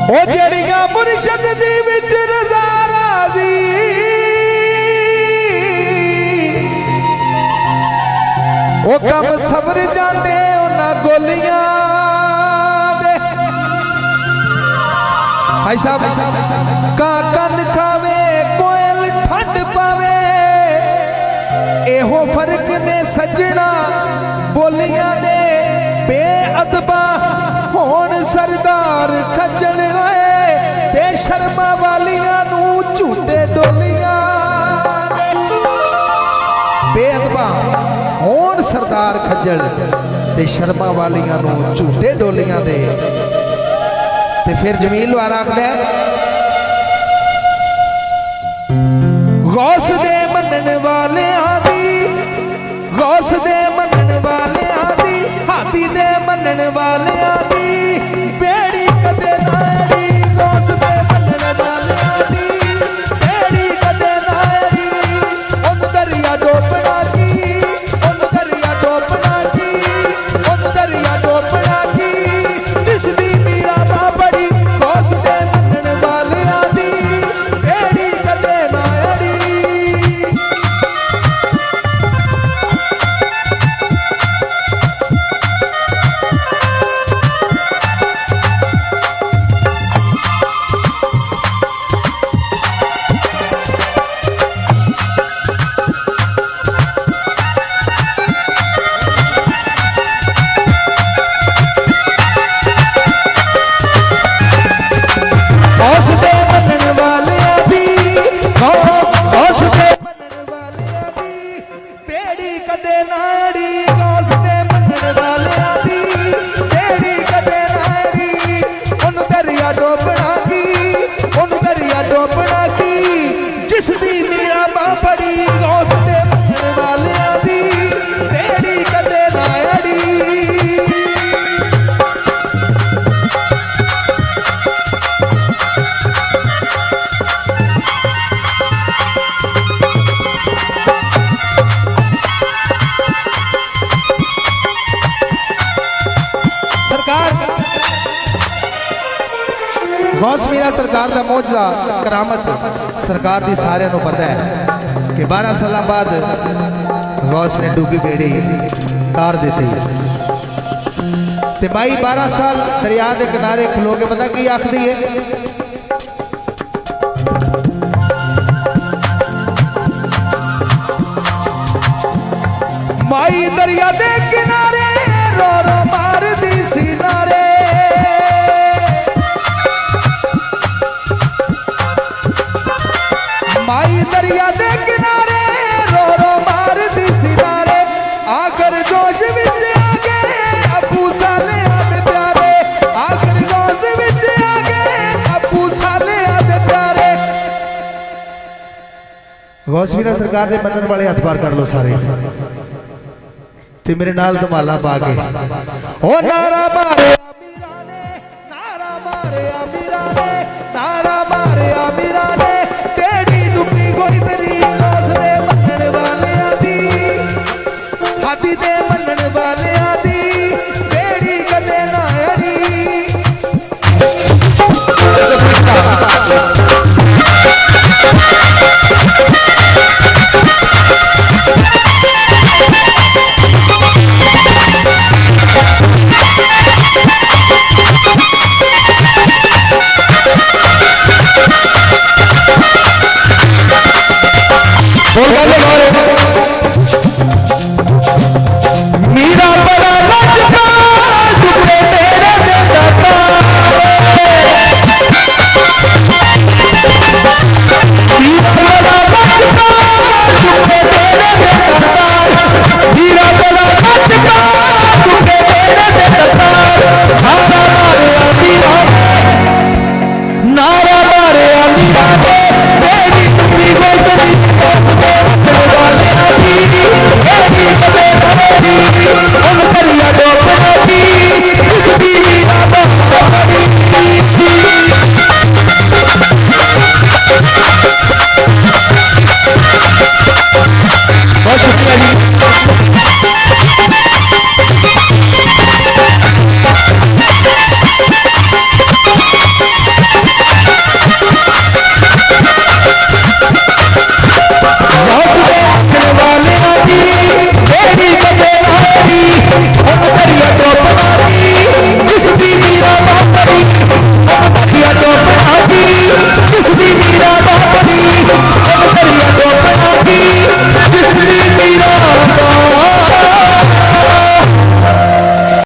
ओ जड़ियां मुर्शद दी विच रज़ारा दी ओ कम सबर जाते उन्हां गोलियां दे। भाई साहब का कन खावे कोयल ठंड पावे एहो फर्क ने सजना बोलियां दे। बेअदबा होण सरदार खज्जल होए ते शर्मा वालियां नू झूठे डोलियां। बेअदबा होण सरदार खज्जल ते शर्मा वालियां नू झूठे डोलियां दे। ते फिर जमील वारा आखदा गौस दे मनन वाले आदि गौस दे मनन वाले आदि हाथी दे मनन वाले आदि बेड़ी कदे नाड़ी। गौस दे मनन वाले आदि बेड़ी कदे नाड़ी। उन दरिया डोबना की उन दरिया डोबना की उन दरिया डोबना की जिसदी मीरा मां बड़ी। गौस दे मनन वाले आदि बेड़ी कदे नाड़ी। गौस मीरा सरकार का मौजूदा करामत सरकार की सारे को पता है कि 12 साल बाद गौस ने डूबी बेड़ी तार दी थी। भाई 12 साल दरिया के किनारे खलो के पता की आखदी है माई दरिया के किनारे रो रो मार दी सिनारे। माई दरिया दे किनारे रो रो मार दी सिनारे। आकर जोश विच आ गए अबू साले आदे प्यारे। आकर जोश विच आ गए अबू साले आदे प्यारे। गौस मीरा सरकार दे मनन वाले हथ पार कर लो सारे ते मेरे नाल धमाला पा के ओ नारा मारे अमीरा ने नारा मारे अमीरा ने नारा मारे अमीरा ने। कोई तेरी गौस दे मनन वाले आदि हाथी दे मनन वाले आदि बेड़ी कदे ना अड़ी। मीरा बड़ा लचका टुकड़े तेरे जैसा मीरा बड़ा लचका टुकड़े तेरे जैसा मीरा बड़ा लचका टुकड़े तेरे जैसा। नारा मारे अमीरा नारा मारे अमीरा तेरी टुकड़ी कोई तेरी वाले आदि बेड़ी कदे नाड़ी। उन दरिया डोबना की जिसदी मीरा मां बड़ी। बहुत शुक्रिया जी।